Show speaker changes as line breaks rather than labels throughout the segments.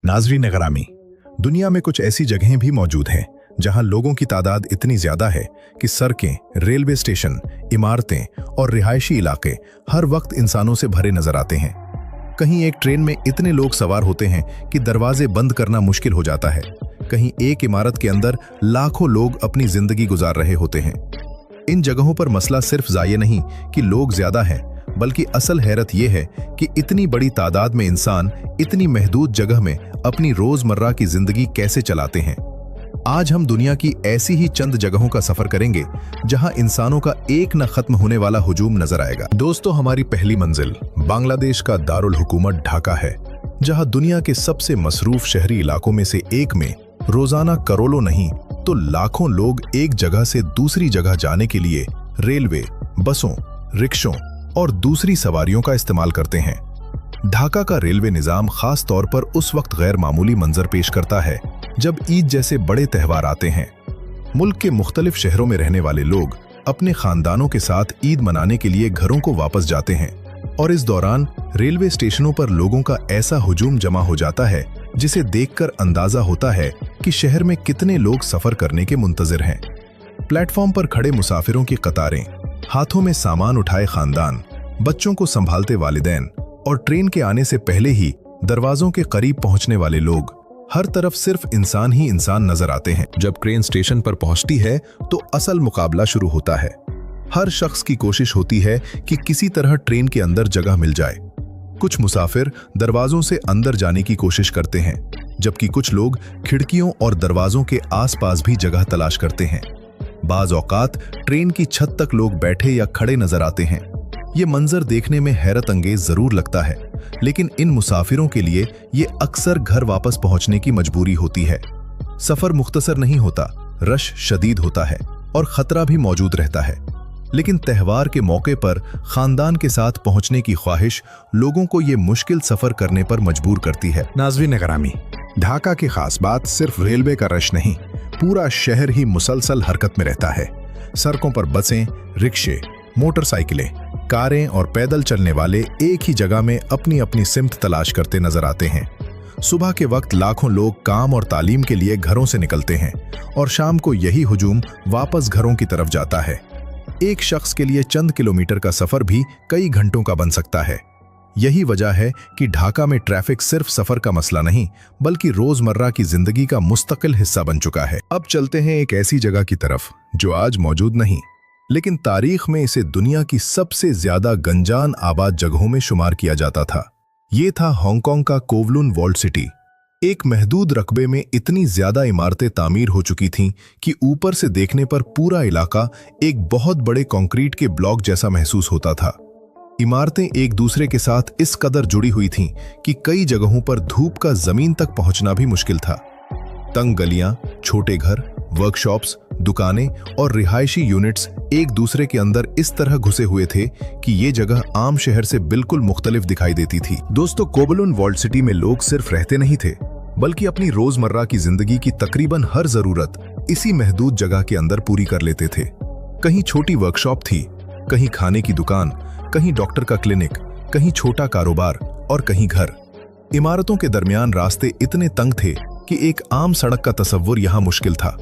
नाज़रीन गिरामी, दुनिया में कुछ ऐसी जगहें भी मौजूद हैं जहां लोगों की तादाद इतनी ज्यादा है कि सड़कें, रेलवे स्टेशन, इमारतें और रिहायशी इलाके हर वक्त इंसानों से भरे नजर आते हैं। कहीं एक ट्रेन में इतने लोग सवार होते हैं कि दरवाजे बंद करना मुश्किल हो जाता है। कहीं एक इमारत के अंदर लाखों लोग अपनी जिंदगी गुजार रहे होते हैं। इन जगहों पर मसला सिर्फ ये नहीं कि लोग ज्यादा हैं, बल्कि असल हैरत यह है कि इतनी बड़ी तादाद में इंसान इतनी महदूद जगह में अपनी रोजमर्रा की जिंदगी कैसे चलाते हैं। आज हम दुनिया की ऐसी ही चंद जगहों का सफर करेंगे जहां इंसानों का एक न खत्म होने वाला हुजूम नजर आएगा। दोस्तों, हमारी पहली मंजिल बांग्लादेश का दारुल हुकूमत ढाका है, जहां दुनिया के सबसे मसरूफ शहरी इलाकों में से एक में रोजाना करोड़ों नहीं तो लाखों लोग एक जगह से दूसरी जगह जाने के लिए रेलवे, बसों, रिक्शों और दूसरी सवारियों का इस्तेमाल करते हैं। ढाका का रेलवे निजाम खास तौर पर उस वक्त गैर मामूली मंजर पेश करता है जब ईद जैसे बड़े त्यौहार आते हैं। मुल्क के मुख्तलिफ शहरों में रहने वाले लोग अपने खानदानों के साथ ईद मनाने के लिए घरों को वापस जाते हैं और इस दौरान रेलवे स्टेशनों पर लोगों का ऐसा हुजूम जमा हो जाता है जिसे देखकर अंदाजा होता है कि शहर में कितने लोग सफर करने के मुंतजिर हैं। प्लेटफॉर्म पर खड़े मुसाफिरों की कतारें, हाथों में सामान उठाए खानदान, बच्चों को संभालते वालिदैन और ट्रेन के आने से पहले ही दरवाजों के करीब पहुंचने वाले लोग, हर तरफ सिर्फ इंसान ही इंसान नजर आते हैं। जब ट्रेन स्टेशन पर पहुंचती है तो असल मुकाबला शुरू होता है। हर शख्स की कोशिश होती है कि किसी तरह ट्रेन के अंदर जगह मिल जाए। कुछ मुसाफिर दरवाजों से अंदर जाने की कोशिश करते हैं, जबकि कुछ लोग खिड़कियों और दरवाजों के आसपास भी जगह तलाश करते हैं। बाज औकात ट्रेन की छत तक लोग बैठे या खड़े नजर आते हैं। ये मंजर देखने में हैरत अंगेज जरूर लगता है, लेकिन इन मुसाफिरों के लिए ये अक्सर घर वापस पहुंचने की मजबूरी होती है। सफर मुख्तसर नहीं होता, रश शदीद होता है और खतरा भी मौजूद रहता है। लेकिन त्यौहार के मौके पर खानदान के साथ पहुंचने की ख्वाहिश लोगों को ये मुश्किल सफर करने पर मजबूर करती है।
नाज़रीन गिरामी, ढाका की खास बात सिर्फ रेलवे का रश नहीं, पूरा शहर ही मुसलसल हरकत में रहता है। सड़कों पर बसें, रिक्शे, मोटरसाइकिलें, कारें और पैदल चलने वाले एक ही जगह में अपनी अपनी सिमत तलाश करते नजर आते हैं। सुबह के वक्त लाखों लोग काम और तालीम के लिए घरों से निकलते हैं और शाम को यही हुजूम वापस घरों की तरफ जाता है। एक शख्स के लिए चंद किलोमीटर का सफर भी कई घंटों का बन सकता है। यही वजह है कि ढाका में ट्रैफिक सिर्फ सफर का मसला नहीं, बल्कि रोजमर्रा की जिंदगी का मुस्तकिल हिस्सा बन चुका है। अब चलते हैं एक ऐसी जगह की तरफ जो आज मौजूद नहीं, लेकिन तारीख में इसे दुनिया की सबसे ज्यादा गंजान आबाद जगहों में शुमार किया जाता था। ये था हांगकांग का कोवलून वॉल्ड सिटी। एक महदूद रकबे में इतनी ज्यादा इमारतें तामीर हो चुकी थीं कि ऊपर से देखने पर पूरा इलाका एक बहुत बड़े कंक्रीट के ब्लॉक जैसा महसूस होता था। इमारतें एक दूसरे के साथ इस कदर जुड़ी हुई थीं कि कई जगहों पर धूप का जमीन तक पहुंचना भी मुश्किल था। तंग गलियां, छोटे घर, वर्कशॉप्स, दुकानें और रिहायशी यूनिट्स एक दूसरे के अंदर इस तरह घुसे हुए थे कि ये जगह आम शहर से बिल्कुल मुख्तलिफ दिखाई देती थी। दोस्तों, कोवलून वॉल्ड सिटी में लोग सिर्फ रहते नहीं थे, बल्कि अपनी रोजमर्रा की जिंदगी की तकरीबन हर जरूरत इसी महदूद जगह के अंदर पूरी कर लेते थे। कहीं छोटी वर्कशॉप थी, कहीं खाने की दुकान, कहीं डॉक्टर का क्लिनिक, कहीं छोटा कारोबार और कहीं घर। इमारतों के दरमियान रास्ते इतने तंग थे कि एक आम सड़क का तसव्वुर यहां मुश्किल था।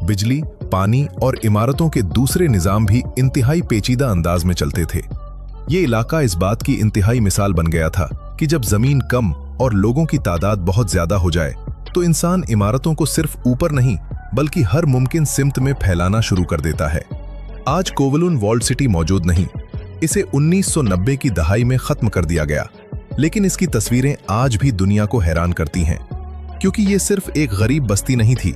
बिजली, पानी और इमारतों के दूसरे निजाम भी इंतहाई पेचीदा अंदाज में चलते थे। ये इलाका इस बात की इंतहाई मिसाल बन गया था कि जब जमीन कम और लोगों की तादाद बहुत ज्यादा हो जाए तो इंसान इमारतों को सिर्फ ऊपर नहीं बल्कि हर मुमकिन सिमत में फैलाना शुरू कर देता है। आज कोवलून वॉल्ड सिटी मौजूद नहीं, इसे 1990 की दहाई में खत्म कर दिया गया, लेकिन इसकी तस्वीरें आज भी दुनिया को हैरान करती हैं, क्योंकि ये सिर्फ एक गरीब बस्ती नहीं थी,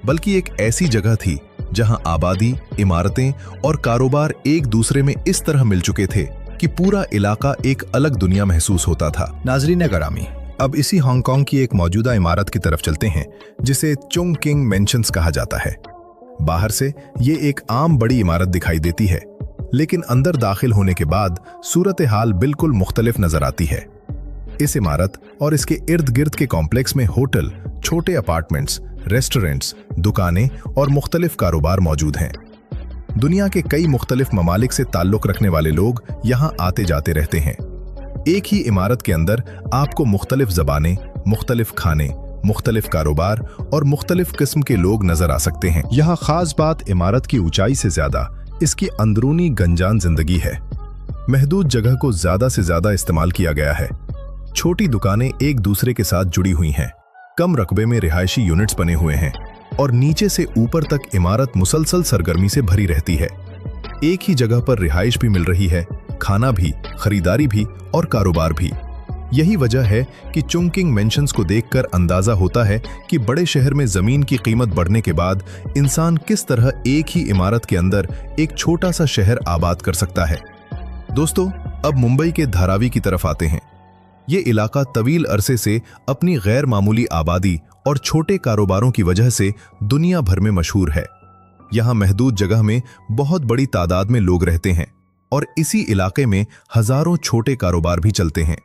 बल्कि एक ऐसी जगह थी जहां आबादी, इमारतें और कारोबार एक दूसरे में इस तरह मिल चुके थे कि पूरा इलाका एक अलग दुनिया महसूस होता था।
नाज़रीन गिरामी, अब इसी हांगकांग की एक मौजूदा इमारत की तरफ चलते हैं जिसे चुंग किंग मैंशंस कहा जाता है। बाहर से ये एक आम बड़ी इमारत दिखाई देती है, लेकिन अंदर दाखिल होने के बाद सूरत हाल बिल्कुल मुख्तलिफ नजर आती है। इस इमारत और इसके इर्द गिर्द के कॉम्प्लेक्स में होटल, छोटे अपार्टमेंट्स, रेस्टोरेंट्स, दुकानें और मुख्तलिफ कारोबार मौजूद हैं। दुनिया के कई मुख्तलिफ ममालिक से ताल्लुक रखने वाले लोग यहाँ आते जाते रहते हैं। एक ही इमारत के अंदर आपको मुख्तलिफ ज़बानें, मुख्तलिफ खाने, मुख्तलिफ कारोबार और मुख्तलिफ किस्म के लोग नजर आ सकते हैं। यहाँ खास बात इमारत की ऊंचाई से ज्यादा इसकी अंदरूनी गंजान जिंदगी है। महदूद जगह को ज्यादा से ज्यादा इस्तेमाल किया गया है। छोटी दुकानें एक दूसरे के साथ जुड़ी हुई हैं, कम रकबे में रिहायशी यूनिट्स बने हुए हैं और नीचे से ऊपर तक इमारत मुसलसल सरगर्मी से भरी रहती है। एक ही जगह पर रिहाइश भी मिल रही है, खाना भी, खरीदारी भी और कारोबार भी। यही वजह है कि चुंगकिंग मेंशंस को देखकर अंदाजा होता है कि बड़े शहर में जमीन की कीमत बढ़ने के बाद इंसान किस तरह एक ही इमारत के अंदर एक छोटा सा शहर आबाद कर सकता है। दोस्तों, अब मुंबई के धारावी की तरफ आते हैं। ये इलाका तवील अरसे से अपनी गैर मामूली आबादी और छोटे कारोबारों की वजह से दुनिया भर में मशहूर है। यहाँ महदूद जगह में बहुत बड़ी तादाद में लोग रहते हैं और इसी इलाके में हजारों छोटे कारोबार भी चलते हैं।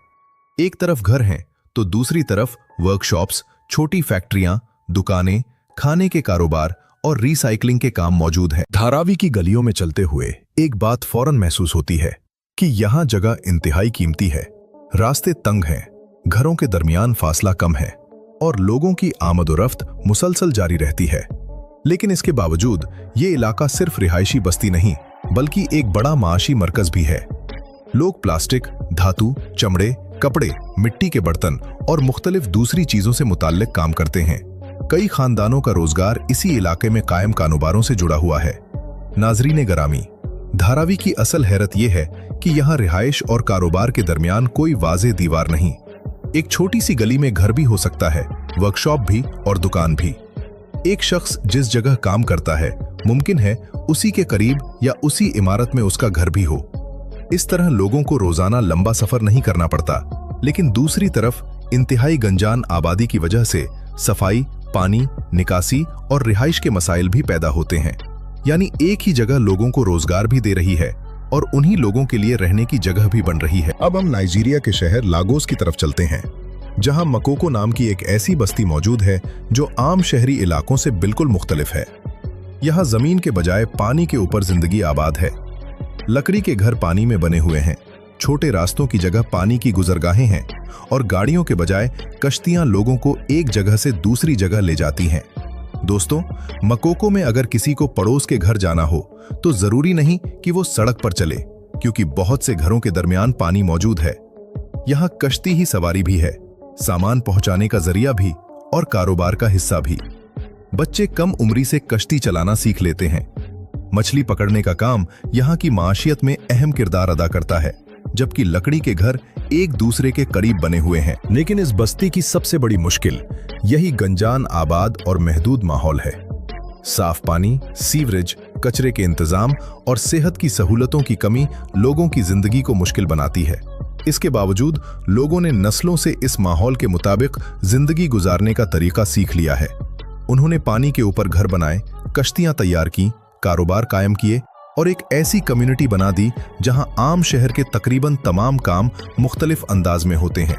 एक तरफ घर हैं तो दूसरी तरफ वर्कशॉप्स, छोटी फैक्ट्रियां, दुकानें, खाने के कारोबार और रिसाइकलिंग के काम मौजूद हैं। धारावी की गलियों में चलते हुए एक बात फौरन महसूस होती है कि यहाँ जगह इंतहाई कीमती है। रास्ते तंग हैं, घरों के दरमियान फासला कम है और लोगों की आमदोरफ्त मुसलसल जारी रहती है। लेकिन इसके बावजूद ये इलाका सिर्फ रिहायशी बस्ती नहीं बल्कि एक बड़ा माशी मरकज भी है। लोग प्लास्टिक, धातु, चमड़े, कपड़े, मिट्टी के बर्तन और मुख्तलिफ दूसरी चीजों से मुताल्लिक काम करते हैं। कई खानदानों का रोजगार इसी इलाके में कायम कारोबारों से जुड़ा हुआ है। नाजरीन गरामी, धारावी की असल हैरत यह है कि यहाँ रिहाइश और कारोबार के दरमियान कोई वाज़ेह दीवार नहीं। एक छोटी सी गली में घर भी हो सकता है, वर्कशॉप भी और दुकान भी। एक शख्स जिस जगह काम करता है मुमकिन है उसी के करीब या उसी इमारत में उसका घर भी हो। इस तरह लोगों को रोजाना लंबा सफर नहीं करना पड़ता। लेकिन दूसरी तरफ इंतहाई गंजान आबादी की वजह से सफाई, पानी, निकासी और रिहाइश के मसाइल भी पैदा होते हैं। यानी एक ही जगह लोगों को रोजगार भी दे रही है और उन्हीं लोगों के लिए रहने की जगह भी बन रही है। अब हम नाइजीरिया के शहर लागोस की तरफ चलते हैं, जहां मकोको नाम की एक ऐसी बस्ती मौजूद है जो आम शहरी इलाकों से बिल्कुल मुख्तलिफ है। यहाँ जमीन के बजाय पानी के ऊपर जिंदगी आबाद है। लकड़ी के घर पानी में बने हुए हैं, छोटे रास्तों की जगह पानी की गुजरगाहें हैं और गाड़ियों के बजाय कश्तियां लोगों को एक जगह से दूसरी जगह ले जाती हैं। दोस्तों, मकोको में अगर किसी को पड़ोस के घर जाना हो तो जरूरी नहीं कि वो सड़क पर चले, क्योंकि बहुत से घरों के दरमियान पानी मौजूद है। यहाँ कश्ती ही सवारी भी है, सामान पहुंचाने का जरिया भी और कारोबार का हिस्सा भी। बच्चे कम उम्री से कश्ती चलाना सीख लेते हैं। मछली पकड़ने का काम यहाँ की माशियत में अहम किरदार अदा करता है, जबकि लकड़ी के घर एक दूसरे के करीब बने हुए हैं। लेकिन इस बस्ती की सबसे बड़ी मुश्किल यही गंजान आबाद और महदूद माहौल है। साफ पानी, सीवरेज, कचरे के इंतजाम और सेहत की सहूलतों की कमी लोगों की जिंदगी को मुश्किल बनाती है। इसके बावजूद लोगों ने नस्लों से इस माहौल के मुताबिक जिंदगी गुजारने का तरीका सीख लिया है। उन्होंने पानी के ऊपर घर बनाए, कश्तियां तैयार की, कारोबार कायम किए और एक ऐसी कम्युनिटी बना दी जहां आम शहर के तकरीबन तमाम काम मुख्तलिफ अंदाज में होते हैं।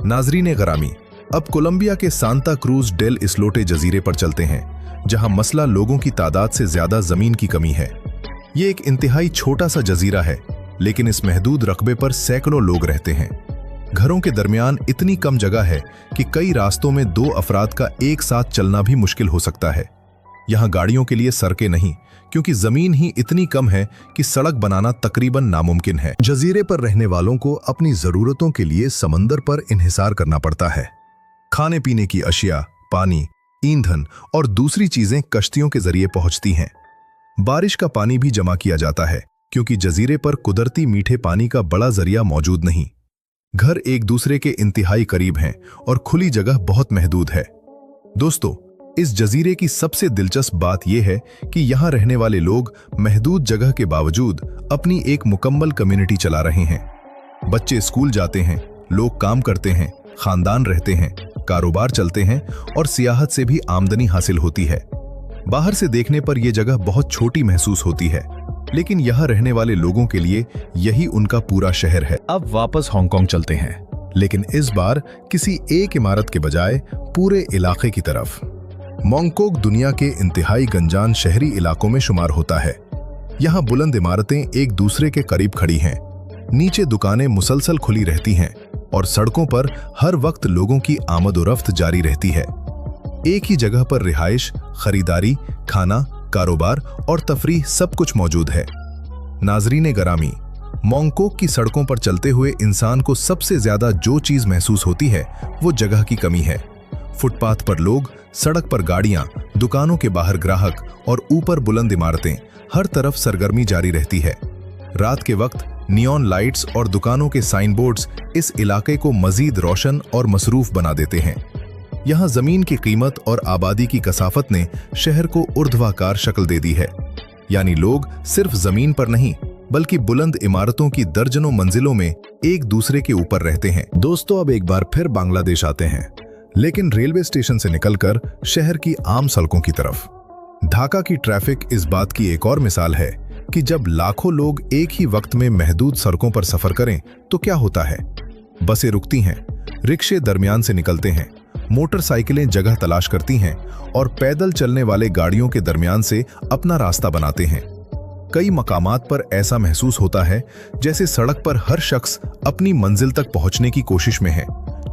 नाजरीन गरामी, अब कोलंबिया के सांता क्रूज डेल इस्लोटे जजीरे पर चलते हैं, जहां मसला लोगों की तादाद से ज्यादा जमीन की कमी है। ये एक इंतहाई छोटा सा जजीरा है, लेकिन इस महदूद रकबे पर सैकड़ों लोग रहते हैं। घरों के दरमियान इतनी कम जगह है कि कई रास्तों में 2 अफराद का एक साथ चलना भी मुश्किल हो सकता है। यहाँ गाड़ियों के लिए सड़कें नहीं, क्योंकि जमीन ही इतनी कम है कि सड़क बनाना तकरीबन नामुमकिन है। जजीरे पर रहने वालों को अपनी जरूरतों के लिए समंदर पर इन्हिसार करना पड़ता है। खाने पीने की अशिया, पानी, ईंधन और दूसरी चीजें कश्तियों के जरिए पहुंचती हैं। बारिश का पानी भी जमा किया जाता है, क्योंकि जजीरे पर कुदरती मीठे पानी का बड़ा जरिया मौजूद नहीं। घर एक दूसरे के इंतहाई करीब हैं और खुली जगह बहुत महदूद है। दोस्तों, इस जजीरे की सबसे दिलचस्प बात यह है कि यहाँ रहने वाले लोग महदूद जगह के बावजूद अपनी एक मुकम्मल कम्युनिटी चला रहे हैं। बच्चे स्कूल जाते हैं, लोग काम करते हैं, खानदान रहते हैं, कारोबार चलते हैं और सियाहत से भी आमदनी हासिल होती है। बाहर से देखने पर यह जगह बहुत छोटी महसूस होती है, लेकिन यहाँ रहने वाले लोगों के लिए यही उनका पूरा शहर है। अब वापस हांगकांग चलते हैं, लेकिन इस बार किसी एक इमारत के बजाय पूरे इलाके की तरफ। मोंगकोक दुनिया के इंतहाई गंजान शहरी इलाकों में शुमार होता है। यहाँ बुलंद इमारतें एक दूसरे के करीब खड़ी हैं, नीचे दुकानें मुसलसल खुली रहती हैं और सड़कों पर हर वक्त लोगों की आमद-ओ-रफ्त जारी रहती है। एक ही जगह पर रिहाइश, खरीदारी, खाना, कारोबार और तफरीह सब कुछ मौजूद है। नाजरीन गरामी, मोंगकोक की सड़कों पर चलते हुए इंसान को सबसे ज्यादा जो चीज महसूस होती है वो जगह की कमी है। फुटपाथ पर लोग, सड़क पर गाड़ियां, दुकानों के बाहर ग्राहक और ऊपर बुलंद इमारतें, हर तरफ सरगर्मी जारी रहती है। रात के वक्त नियॉन लाइट्स और दुकानों के साइन बोर्ड्स इस इलाके को मजीद रोशन और मसरूफ बना देते हैं। यहाँ जमीन की कीमत और आबादी की कसाफत ने शहर को ऊर्ध्वाकार शक्ल दे दी है, यानी लोग सिर्फ जमीन पर नहीं बल्कि बुलंद इमारतों की दर्जनों मंजिलों में एक दूसरे के ऊपर रहते हैं। दोस्तों, अब एक बार फिर बांग्लादेश आते हैं, लेकिन रेलवे स्टेशन से निकलकर शहर की आम सड़कों की तरफ। ढाका की ट्रैफिक इस बात की एक और मिसाल है कि जब लाखों लोग एक ही वक्त में महदूद सड़कों पर सफर करें तो क्या होता है। बसें रुकती हैं, रिक्शे दरमियान से निकलते हैं, मोटरसाइकिलें जगह तलाश करती हैं और पैदल चलने वाले गाड़ियों के दरमियान से अपना रास्ता बनाते हैं। कई मकामात पर ऐसा महसूस होता है जैसे सड़क पर हर शख्स अपनी मंजिल तक पहुंचने की कोशिश में है,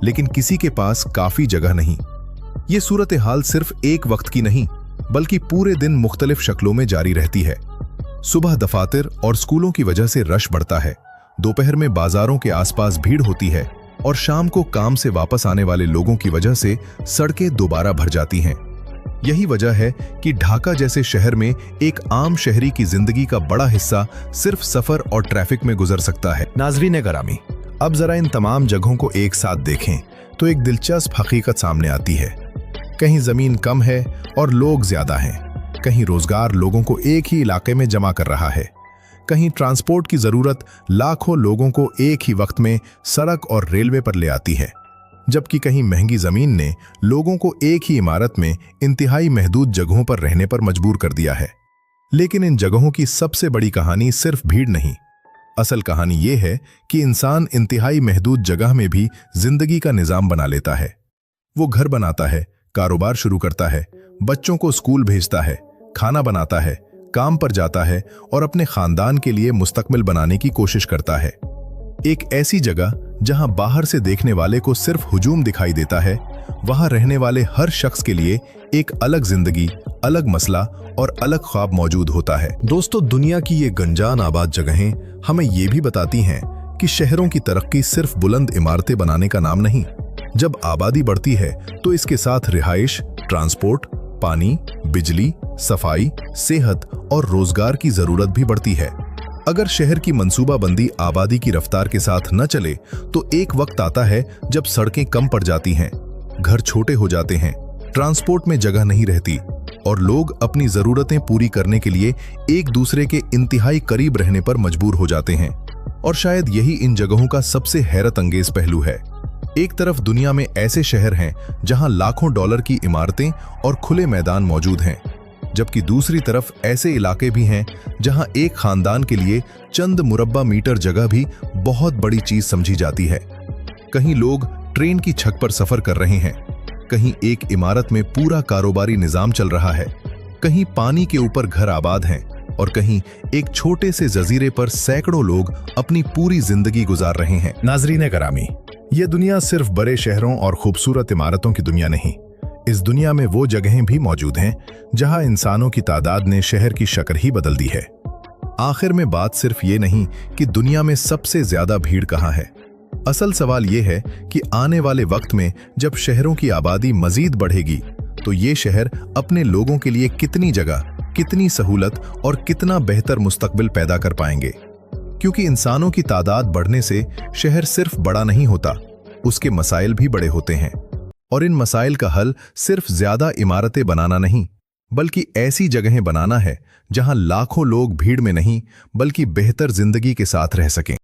लेकिन किसी के पास काफी जगह नहीं। ये सूरत हाल सिर्फ एक वक्त की नहीं बल्कि पूरे दिन मुख्तलिफ शक्लों में जारी रहती है। सुबह दफातर और स्कूलों की वजह से रश बढ़ता है, दोपहर में बाजारों के आसपास भीड़ होती है और शाम को काम से वापस आने वाले लोगों की वजह से सड़कें दोबारा भर जाती हैं। यही वजह है कि ढाका जैसे शहर में एक आम शहरी की जिंदगी का बड़ा हिस्सा सिर्फ सफर और ट्रैफिक में गुजर सकता है। नाजरीन गरामी, अब जरा इन तमाम जगहों को एक साथ देखें तो एक दिलचस्प हकीकत सामने आती है। कहीं जमीन कम है और लोग ज्यादा हैं, कहीं रोजगार लोगों को एक ही इलाके में जमा कर रहा है, कहीं ट्रांसपोर्ट की जरूरत लाखों लोगों को एक ही वक्त में सड़क और रेलवे पर ले आती है, जबकि कहीं महंगी जमीन ने लोगों को एक ही इमारत में इंतहाई महदूद जगहों पर रहने पर मजबूर कर दिया है। लेकिन इन जगहों की सबसे बड़ी कहानी सिर्फ भीड़ नहीं, असल कहानी ये है कि इंसान इंतहाई महदूद जगह में भी जिंदगी का निजाम बना लेता है। वो घर बनाता है, कारोबार शुरू करता है, बच्चों को स्कूल भेजता है, खाना बनाता है, काम पर जाता है और अपने खानदान के लिए मुस्तकबिल बनाने की कोशिश करता है। एक ऐसी जगह जहां बाहर से देखने वाले को सिर्फ हुजूम दिखाई देता है, वहां रहने वाले हर शख्स के लिए एक अलग जिंदगी, अलग मसला और अलग ख्वाब मौजूद होता है। दोस्तों, दुनिया की ये गंजान आबाद जगहें हमें ये भी बताती हैं कि शहरों की तरक्की सिर्फ बुलंद इमारतें बनाने का नाम नहीं। जब आबादी बढ़ती है तो इसके साथ रिहाइश, ट्रांसपोर्ट, पानी, बिजली, सफाई, सेहत और रोजगार की जरूरत भी बढ़ती है। अगर शहर की मंसूबाबंदी आबादी की रफ्तार के साथ न चले तो एक वक्त आता है जब सड़कें कम पड़ जाती हैं, घर छोटे हो जाते हैं, ट्रांसपोर्ट में जगह नहीं रहती और लोग अपनी जरूरतें पूरी करने के लिए एक दूसरे के इंतहाई करीब रहने पर मजबूर हो जाते हैं। और शायद यही इन जगहों का सबसे हैरत अंगेज पहलू है। एक तरफ दुनिया में ऐसे शहर हैं जहां लाखों डॉलर की इमारतें और खुले मैदान मौजूद हैं, जबकि दूसरी तरफ ऐसे इलाके भी हैं जहां एक खानदान के लिए चंद मुरब्बा मीटर जगह भी बहुत बड़ी चीज समझी जाती है। कहीं लोग ट्रेन की छत पर सफर कर रहे हैं, कहीं एक इमारत में पूरा कारोबारी निजाम चल रहा है, कहीं पानी के ऊपर घर आबाद हैं और कहीं एक छोटे से जजीरे पर सैकड़ों लोग अपनी पूरी जिंदगी गुजार रहे हैं। नाजरीन गरामी, ये दुनिया सिर्फ बड़े शहरों और खूबसूरत इमारतों की दुनिया नहीं, इस दुनिया में वो जगहें भी मौजूद हैं जहां इंसानों की तादाद ने शहर की शक्ल ही बदल दी है। आखिर में बात सिर्फ ये नहीं कि दुनिया में सबसे ज्यादा भीड़ कहाँ है, असल सवाल ये है कि आने वाले वक्त में जब शहरों की आबादी मजीद बढ़ेगी तो ये शहर अपने लोगों के लिए कितनी जगह, कितनी सहूलत और कितना बेहतर मुस्तकबिल पैदा कर पाएंगे। क्योंकि इंसानों की तादाद बढ़ने से शहर सिर्फ बड़ा नहीं होता, उसके मसाइल भी बड़े होते हैं। और इन मसाइल का हल सिर्फ ज्यादा इमारतें बनाना नहीं बल्कि ऐसी जगहें बनाना है जहां लाखों लोग भीड़ में नहीं बल्कि बेहतर जिंदगी के साथ रह सकें।